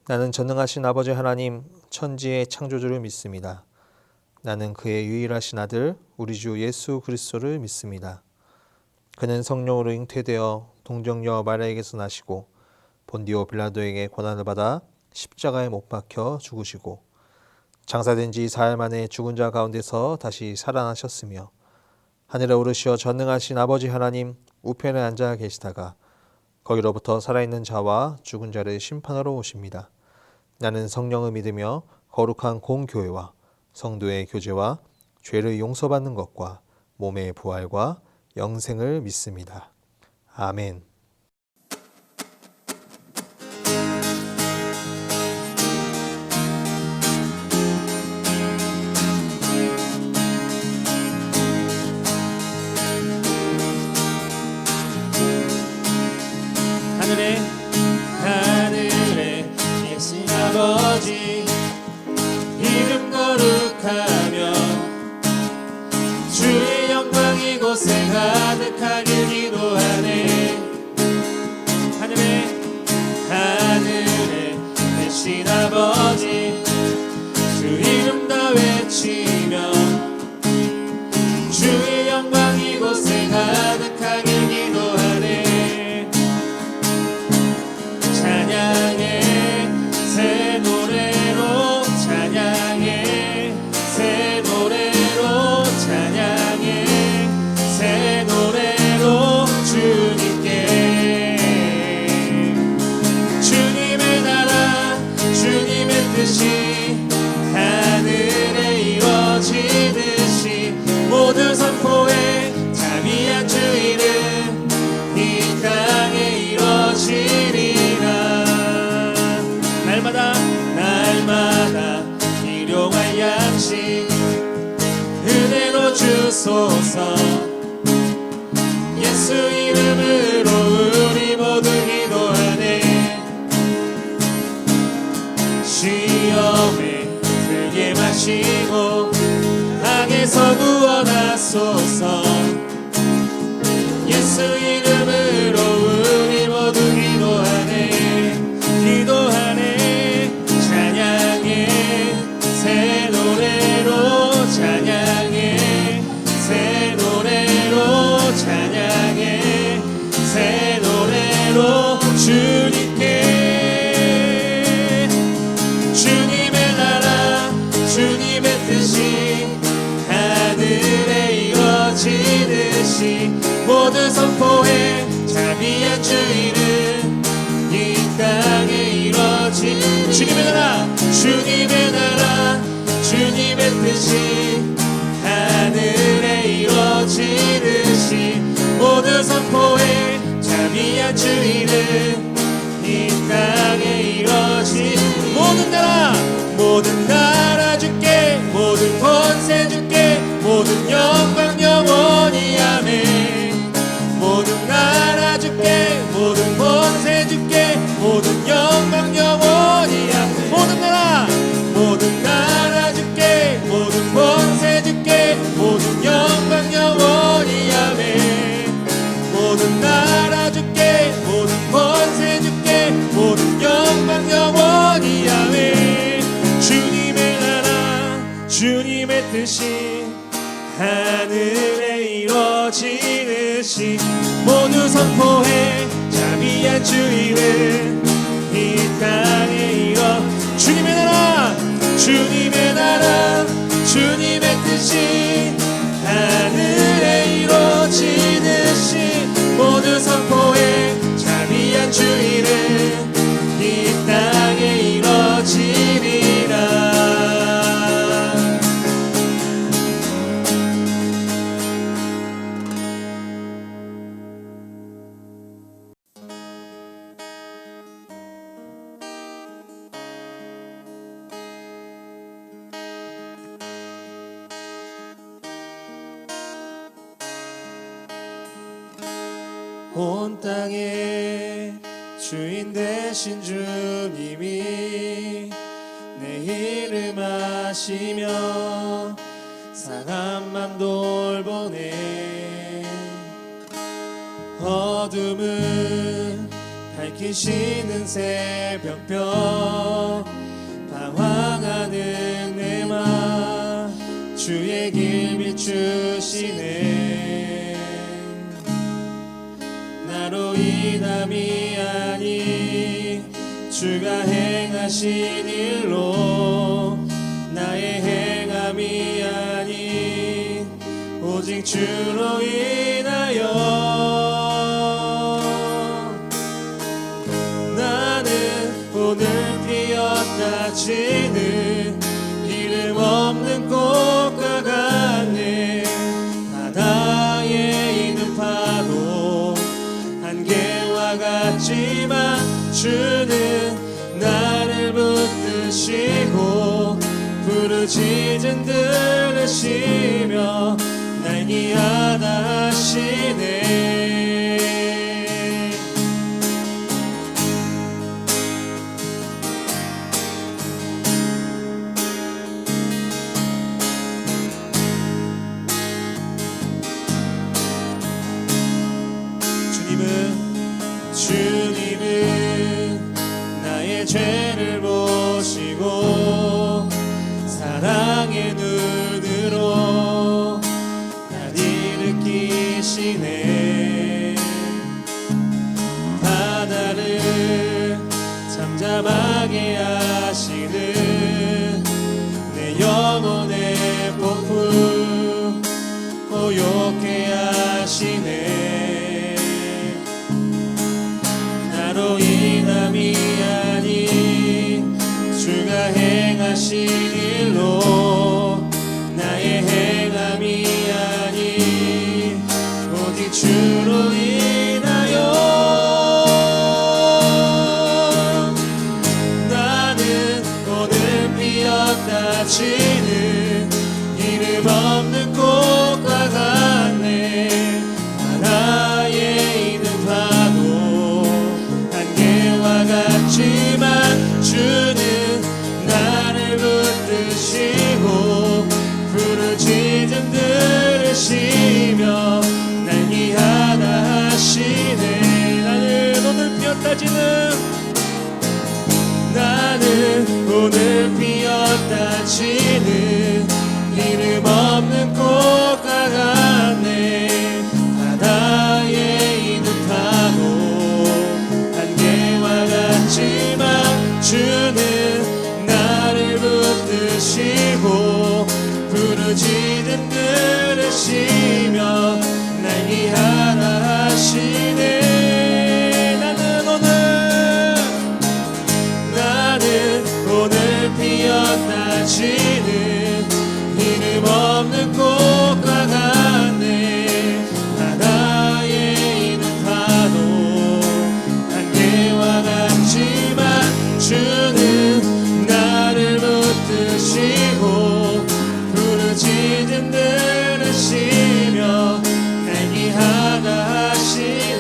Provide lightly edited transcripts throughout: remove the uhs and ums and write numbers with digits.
나는 전능하신 아버지 하나님, 천지의 창조주를 믿습니다. 나는 그의 유일하신 아들, 우리 주 예수 그리스도를 믿습니다. 그는 성령으로 잉태되어 동정녀 마리아에게서 나시고 본디오 빌라도에게 고난을 받아 십자가에 못 박혀 죽으시고 장사된 지 4일 만에 죽은 자 가운데서 다시 살아나셨으며 하늘에 오르시어 전능하신 아버지 하나님 우편에 앉아 계시다가 거기로부터 살아있는 자와 죽은 자를 심판하러 오십니다. 나는 성령을 믿으며 거룩한 공교회와 성도의 교제와 죄를 용서받는 것과 몸의 부활과 영생을 믿습니다. 아멘. 하늘에 계신 아버지 이름 거룩하며 주의 영광 이곳에 가득하길 기도하네. 하늘에 계신 아버지 주 이름 다 외치며 주의 영광 이곳에 가득하길 기도하네. 새 노래로 찬양해, 새 노래로 찬양해, 새 노래로 주님께. 주님의 나라 주님의 뜻이 하늘에 이루어지듯이 모두 선포해. 자비한 주 이름 이 땅에 이루어지리라. 날마다 일용할 양식 은혜로 주소서. 예수 이름으로 우리 모두 기도하네. 시험에 들게 마시고 악에서 구원하소서. 예수 이름으로 우리 모두 기도하네. 새 노래로 찬양해, 새 노래로 찬양해, 새 노래로 주님께. 주님의 나라 주님의 뜻이 하늘에 이루어지듯이 모두 선포해. 자비한 주 이름 이 땅에 이루어지. 주님의 나라 주님의 나라 주님의 뜻이 하늘에 이루어지듯이 모두 선포해. 자비한 주 이름 이 땅에 이루어지. 모든 나라 주께, 모든 권세 주께, 모든 영광 영원히 아멘. 모든 나라 주께, 모든 권세 주께, 모든 영광 영원히 아멘. 모든 나라 주께, 모든 권세 주께, 모든 영광 영원히 아멘. 모든 나라 주께, 모든 권세 주께, 모든 영광 영원히 아멘. 주님의 나라 주님의 뜻이 하늘에 이루어지듯이 모두 선포해. 자비한 주 이름 이 땅에 이루어. 주님의 나라 주님의 나라 주님의 뜻이 하늘에 이루어지듯이 모두 선포해. 자비한 주 이름 이 땅에 이루어지리라. 온 땅의 주인 되신 주님이 내 이름 아시며 상한 맘 돌보네. 어둠은 밝히시는 새벽별 방황하는 내 맘 주의 길 비추시네. 나로 인함이 아니 주가 행하신 일로 나의 행함이 아니 오직 주로 인하여 나는 오늘 피었다 지는 이름 없는 꽃과 같네. 바다에 있는 파도 안개와 같지만 주는 나를 붙드시고 부르짖은 들으시며 날 기하다 하시네. 주님은 나의 죄를 보시고 사랑의 눈으로 날 일으키시네. 바다를 잠잠하게 하시는 내 영혼의 폭풍 고요케 하시네. 나로 인함이 아니 주가 행하신 일로 나의 행함이 아니 오직 주로 인하여 나는 오늘 피었다 지는 이름 없는 꽃과 같네. 바다에 있는 파도 안개와 같지만 주는 나를 붙드시고 부르짖음 들으시며 날 기하다 하시네. 나는 오늘 피었다 지는 이름 없는 꽃과 같네. 바다에 있는 파도 안개와 같지만 주는 나를 붙드시고 부르짖음 들으시며 날 기하다 하시네. 나는 오늘 피었다 지는 이름 없는 꽃과 같네. 바다에 있는 파도 안개와 같지만 주는 나를 붙드시고 부르짖음 들으시며 날 기하다 하시네.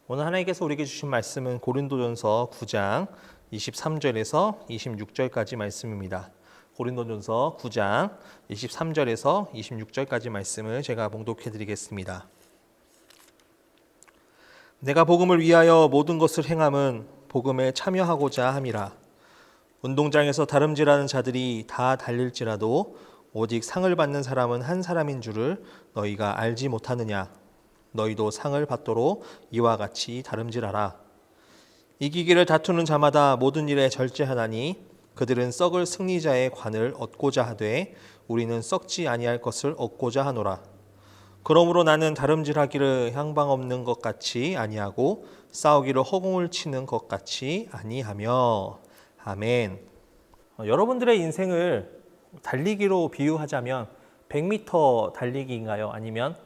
오늘 하나님께서 우리에게 주신 말씀은 고린도전서 9장 23절에서 26절까지 말씀입니다. 고린도전서 9장 23절에서 26절까지 말씀을 제가 봉독해 드리겠습니다. 내가 복음을 위하여 모든 것을 행함은 복음에 참여하고자 함이라. 운동장에서 다름질하는 자들이 다 달릴지라도 오직 상을 받는 사람은 한 사람인 줄을 너희가 알지 못하느냐. 너희도 상을 받도록 이와 같이 다름질하라. 이기기를 다투는 자마다 모든 일에 절제하나니 그들은 썩을 승리자의 관을 얻고자 하되 우리는 썩지 아니할 것을 얻고자 하노라. 그러므로 나는 다름질하기를 향방 없는 것 같이 아니하고 싸우기를 허공을 치는 것 같이 아니하며. 아멘. 여러분들의 인생을 달리기로 비유하자면 100m 달리기인가요? 아니면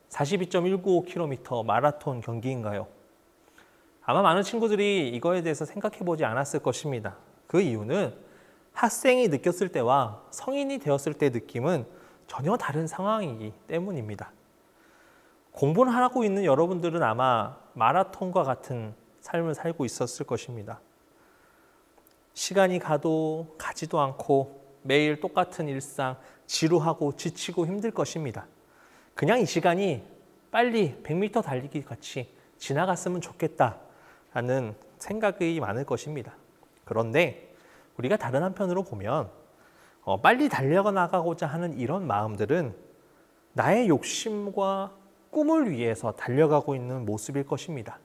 42.195km 마라톤 경기인가요? 아마 많은 친구들이 이거에 대해서 생각해 보지 않았을 것입니다. 그 이유는 학생이 느꼈을 때와 성인이 되었을 때 느낌은 전혀 다른 상황이기 때문입니다. 공부를 하고 있는 여러분들은 아마 마라톤과 같은 삶을 살고 있었을 것입니다. 시간이 가도 가지도 않고 매일 똑같은 일상, 지루하고 지치고 힘들 것입니다. 그냥 이 시간이 빨리 100m 달리기 같이 지나갔으면 좋겠다라는 생각이 많을 것입니다. 그런데 우리가 다른 한편으로 보면 빨리 달려나가고자 하는 이런 마음들은 나의 욕심과 꿈을 위해서 달려가고 있는 모습일 것입니다.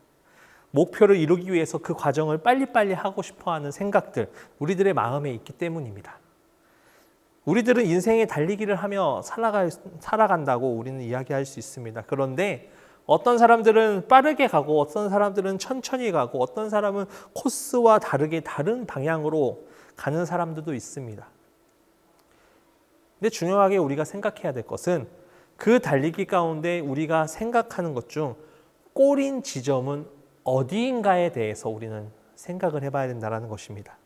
목표를 이루기 위해서 그 과정을 빨리빨리 하고 싶어하는 생각들, 우리들의 마음에 있기 때문입니다. 우리들은 인생의 달리기를 하며 살아간다고 우리는 이야기할 수 있습니다. 그런데 어떤 사람들은 빠르게 가고 어떤 사람들은 천천히 가고 어떤 사람은 코스와 다르게 다른 방향으로 가는 사람들도 있습니다. 근데 중요하게 우리가 생각해야 될 것은 그 달리기 가운데 우리가 생각하는 것 중 꼬린 지점은 어디인가에 대해서 우리는 생각을 해봐야 된다는 것입니다.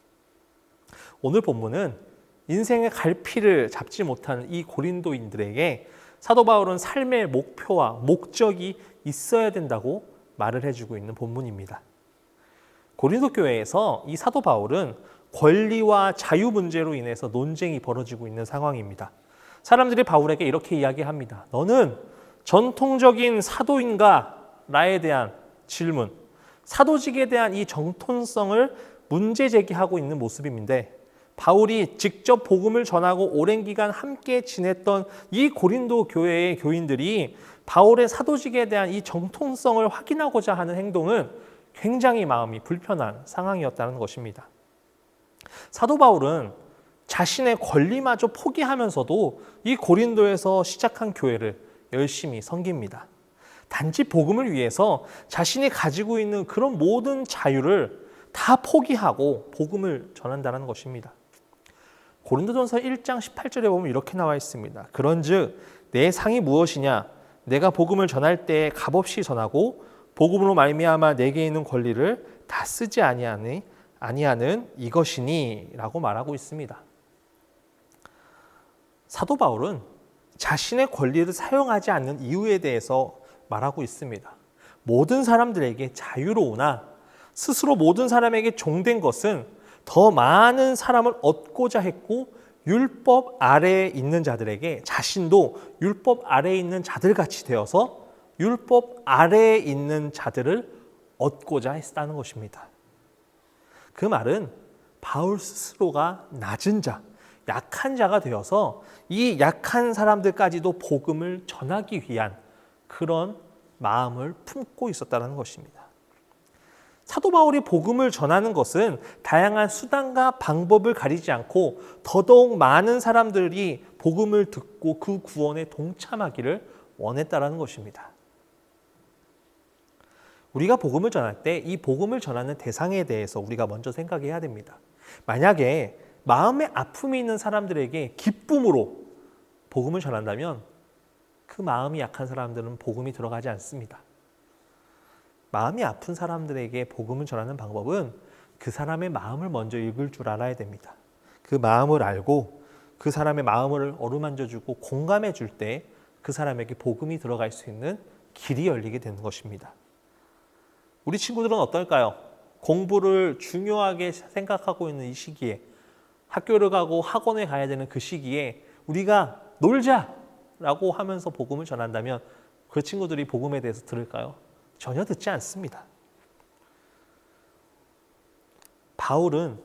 오늘 본문은 인생의 갈피를 잡지 못하는 이 고린도인들에게 사도 바울은 삶의 목표와 목적이 있어야 된다고 말을 해주고 있는 본문입니다. 고린도 교회에서 이 사도 바울은 권리와 자유 문제로 인해서 논쟁이 벌어지고 있는 상황입니다. 사람들이 바울에게 이렇게 이야기합니다. 너는 전통적인 사도인가? 라에 대한 질문, 사도직에 대한 이 정통성을 문제 제기하고 있는 모습인데 바울이 직접 복음을 전하고 오랜 기간 함께 지냈던 이 고린도 교회의 교인들이 바울의 사도직에 대한 이 정통성을 확인하고자 하는 행동은 굉장히 마음이 불편한 상황이었다는 것입니다. 사도 바울은 자신의 권리마저 포기하면서도 이 고린도에서 시작한 교회를 열심히 섬깁니다. 단지 복음을 위해서 자신이 가지고 있는 그런 모든 자유를 다 포기하고 복음을 전한다는 것입니다. 고린도전서 1장 18절에 보면 이렇게 나와 있습니다. 그런즉 내 상이 무엇이냐? 내가 복음을 전할 때 값없이 전하고 복음으로 말미암아 내게 있는 권리를 다 쓰지 아니하는 이것이니 라고 말하고 있습니다. 사도 바울은 자신의 권리를 사용하지 않는 이유에 대해서 말하고 있습니다. 모든 사람들에게 자유로우나 스스로 모든 사람에게 종된 것은 더 많은 사람을 얻고자 했고 율법 아래에 있는 자들에게 자신도 율법 아래에 있는 자들같이 되어서 율법 아래에 있는 자들을 얻고자 했다는 것입니다. 그 말은 바울 스스로가 낮은 자, 약한 자가 되어서 이 약한 사람들까지도 복음을 전하기 위한 그런 마음을 품고 있었다는 것입니다. 사도 바울이 복음을 전하는 것은 다양한 수단과 방법을 가리지 않고 더더욱 많은 사람들이 복음을 듣고 그 구원에 동참하기를 원했다는 것입니다. 우리가 복음을 전할 때 이 복음을 전하는 대상에 대해서 우리가 먼저 생각해야 됩니다. 만약에 마음에 아픔이 있는 사람들에게 기쁨으로 복음을 전한다면 그 마음이 약한 사람들은 복음이 들어가지 않습니다. 마음이 아픈 사람들에게 복음을 전하는 방법은 그 사람의 마음을 먼저 읽을 줄 알아야 됩니다. 그 마음을 알고 그 사람의 마음을 어루만져주고 공감해 줄 때 그 사람에게 복음이 들어갈 수 있는 길이 열리게 되는 것입니다. 우리 친구들은 어떨까요? 공부를 중요하게 생각하고 있는 이 시기에 학교를 가고 학원에 가야 되는 그 시기에 우리가 놀자라고 하면서 복음을 전한다면 그 친구들이 복음에 대해서 들을까요? 전혀 듣지 않습니다. 바울은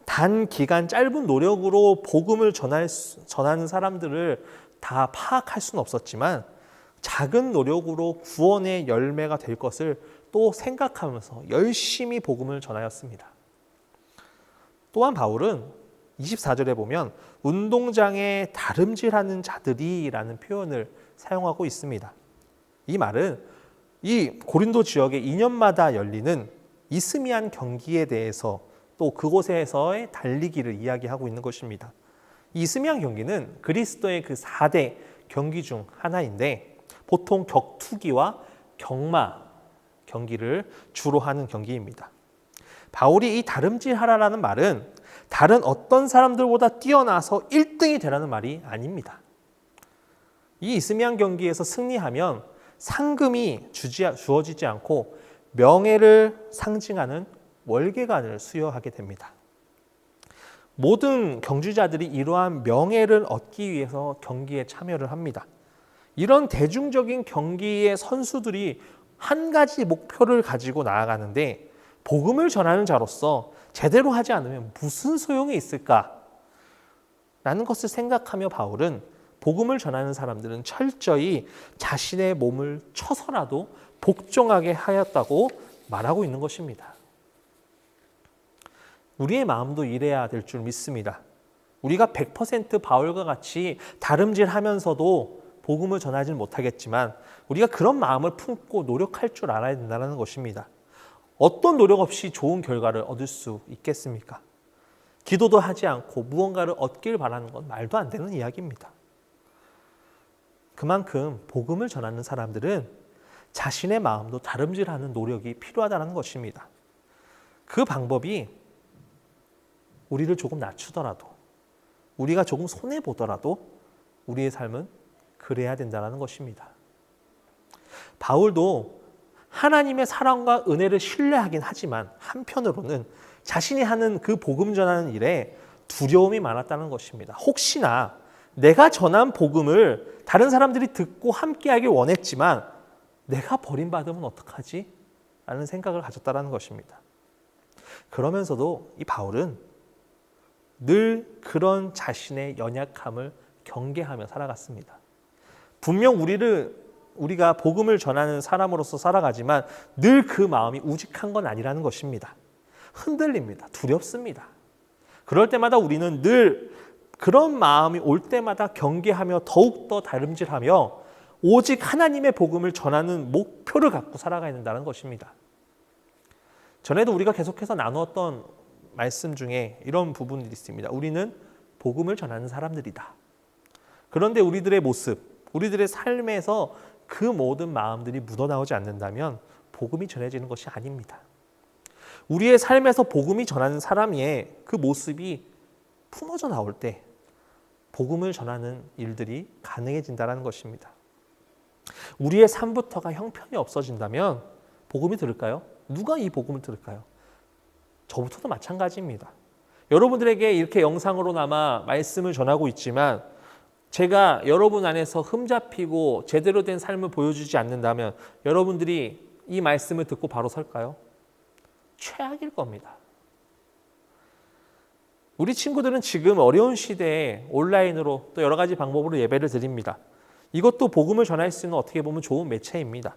단기간 짧은 노력으로 복음을 전하는 사람들을 다 파악할 수는 없었지만 작은 노력으로 구원의 열매가 될 것을 또 생각하면서 열심히 복음을 전하였습니다. 또한 바울은 24절에 보면 운동장에 다름질하는 자들이라는 표현을 사용하고 있습니다. 이 말은 이 고린도 지역에 2년마다 열리는 이스미안 경기에 대해서 또 그곳에서의 달리기를 이야기하고 있는 것입니다. 이스미안 경기는 그리스도의 그 4대 경기 중 하나인데 보통 격투기와 경마 경기를 주로 하는 경기입니다. 바울이 이 다름질하라라는 말은 다른 어떤 사람들보다 뛰어나서 1등이 되라는 말이 아닙니다. 이 이스미안 경기에서 승리하면 상금이 주어지지 않고 명예를 상징하는 월계관을 수여하게 됩니다. 모든 경주자들이 이러한 명예를 얻기 위해서 경기에 참여를 합니다. 이런 대중적인 경기의 선수들이 한 가지 목표를 가지고 나아가는데 복음을 전하는 자로서 제대로 하지 않으면 무슨 소용이 있을까? 라는 것을 생각하며 바울은 복음을 전하는 사람들은 철저히 자신의 몸을 쳐서라도 복종하게 하였다고 말하고 있는 것입니다. 우리의 마음도 이래야 될 줄 믿습니다. 우리가 100% 바울과 같이 다름질하면서도 복음을 전하지 못하겠지만 우리가 그런 마음을 품고 노력할 줄 알아야 된다는 것입니다. 어떤 노력 없이 좋은 결과를 얻을 수 있겠습니까? 기도도 하지 않고 무언가를 얻길 바라는 건 말도 안 되는 이야기입니다. 그만큼 복음을 전하는 사람들은 자신의 마음도 다름질하는 노력이 필요하다는 것입니다. 그 방법이 우리를 조금 낮추더라도, 우리가 조금 손해보더라도 우리의 삶은 그래야 된다는 것입니다. 바울도 하나님의 사랑과 은혜를 신뢰하긴 하지만 한편으로는 자신이 하는 그 복음 전하는 일에 두려움이 많았다는 것입니다. 혹시나 내가 전한 복음을 다른 사람들이 듣고 함께하길 원했지만 내가 버림받으면 어떡하지? 라는 생각을 가졌다는 것입니다. 그러면서도 이 바울은 늘 그런 자신의 연약함을 경계하며 살아갔습니다. 분명 우리가 복음을 전하는 사람으로서 살아가지만 늘 그 마음이 우직한 건 아니라는 것입니다. 흔들립니다. 두렵습니다. 그럴 때마다 우리는 늘 그런 마음이 올 때마다 경계하며 더욱더 다름질하며 오직 하나님의 복음을 전하는 목표를 갖고 살아가야 된다는 것입니다. 전에도 우리가 계속해서 나누었던 말씀 중에 이런 부분이 있습니다. 우리는 복음을 전하는 사람들이다. 그런데 우리들의 모습, 우리들의 삶에서 그 모든 마음들이 묻어나오지 않는다면 복음이 전해지는 것이 아닙니다. 우리의 삶에서 복음이 전하는 사람의 그 모습이 품어져 나올 때 복음을 전하는 일들이 가능해진다는 것입니다. 우리의 삶부터가 형편이 없어진다면 복음이 들을까요? 누가 이 복음을 들을까요? 저부터도 마찬가지입니다. 여러분들에게 이렇게 영상으로나마 말씀을 전하고 있지만 제가 여러분 안에서 흠잡히고 제대로 된 삶을 보여주지 않는다면 여러분들이 이 말씀을 듣고 바로 설까요? 최악일 겁니다. 우리 친구들은 지금 어려운 시대에 온라인으로 또 여러 가지 방법으로 예배를 드립니다. 이것도 복음을 전할 수 있는 어떻게 보면 좋은 매체입니다.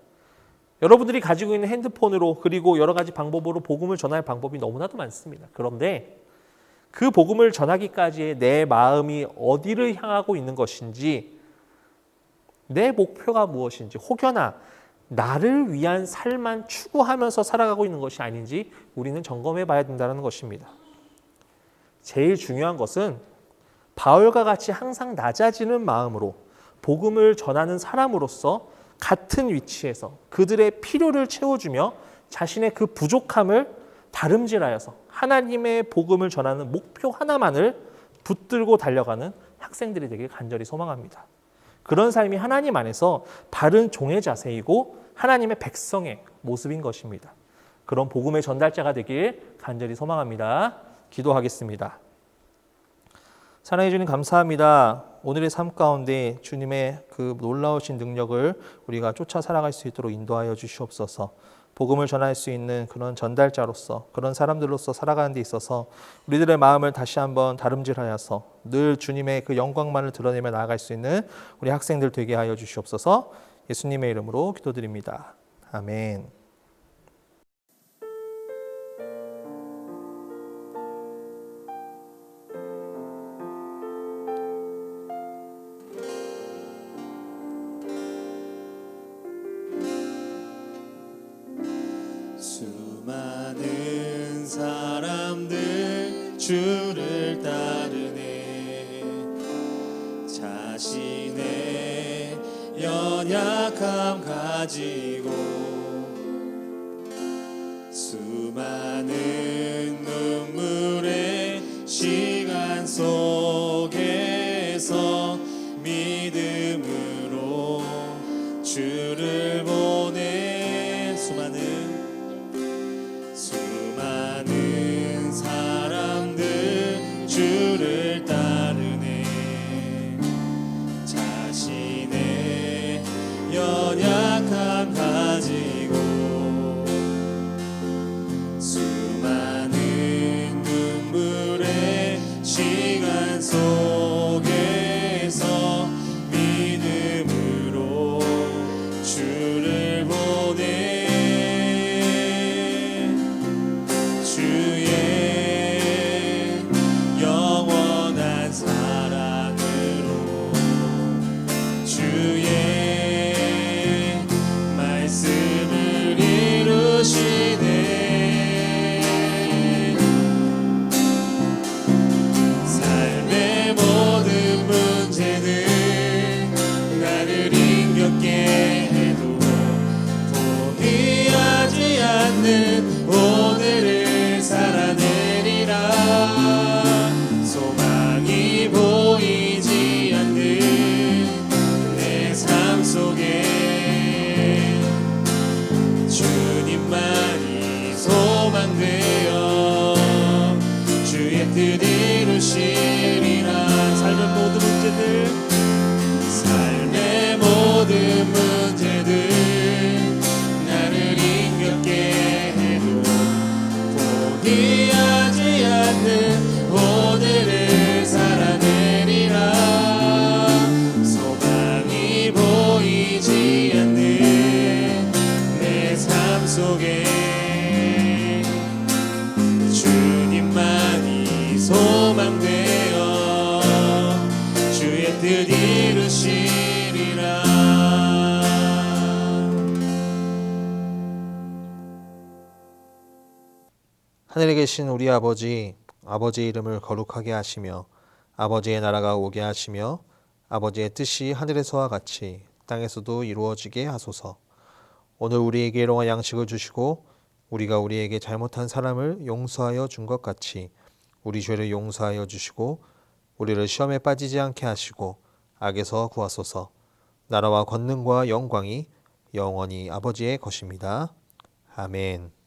여러분들이 가지고 있는 핸드폰으로 그리고 여러 가지 방법으로 복음을 전할 방법이 너무나도 많습니다. 그런데 그 복음을 전하기까지의 내 마음이 어디를 향하고 있는 것인지, 내 목표가 무엇인지, 혹여나 나를 위한 삶만 추구하면서 살아가고 있는 것이 아닌지 우리는 점검해 봐야 된다는 것입니다. 제일 중요한 것은 바울과 같이 항상 낮아지는 마음으로 복음을 전하는 사람으로서 같은 위치에서 그들의 필요를 채워주며 자신의 그 부족함을 다름질하여서 하나님의 복음을 전하는 목표 하나만을 붙들고 달려가는 학생들이 되길 간절히 소망합니다. 그런 삶이 하나님 안에서 바른 종의 자세이고 하나님의 백성의 모습인 것입니다. 그런 복음의 전달자가 되길 간절히 소망합니다. 기도하겠습니다. 사랑해 주님 감사합니다. 오늘의 삶 가운데 주님의 그 놀라우신 능력을 우리가 쫓아 살아갈 수 있도록 인도하여 주시옵소서. 복음을 전할 수 있는 그런 전달자로서, 그런 사람들로서 살아가는 데 있어서 우리들의 마음을 다시 한번 다름질하여서 늘 주님의 그 영광만을 드러내며 나아갈 수 있는 우리 학생들 되게 하여 주시옵소서. 예수님의 이름으로 기도드립니다. 아멘. 수많은 사람들 주를 따르네. 자신의 연약함 가지고 수많은 눈물의 시간 속에서 믿음으로 주를 보내. 수많은 사람들 주 주를 따르네. 자신의 연약함 가지고 수많은 눈물의 시간 속에서 믿음으로 주를 보내. 주의 영원한 사랑으로 주의 말씀을 이루시네. 삶의 모든 문제들 나를 힘겹게 해도 포기하지 않는 오늘을 살아내리라. 소망이 보이지 않는 내 삶 속에 주님만이 소망되어 주의 뜻 이루시리라. 삶의 모든 문제들 나를 힘겹게 해도 포기하지 않는 오늘을 살아내리라. 소망이 보이지 않는 내 삶 속에 주님만이 소망되어 주의 뜻 이루시리라. 하늘에 계신 우리 아버지, 아버지의 이름을 거룩하게 하시며 아버지의 나라가 오게 하시며 아버지의 뜻이 하늘에서와 같이 땅에서도 이루어지게 하소서. 오늘 우리에게 일용할 양식을 주시고 우리가 우리에게 잘못한 사람을 용서하여 준 것 같이 우리 죄를 용서하여 주시고 우리를 시험에 빠지지 않게 하시고 악에서 구하소서. 나라와 권능과 영광이 영원히 아버지의 것입니다. 아멘.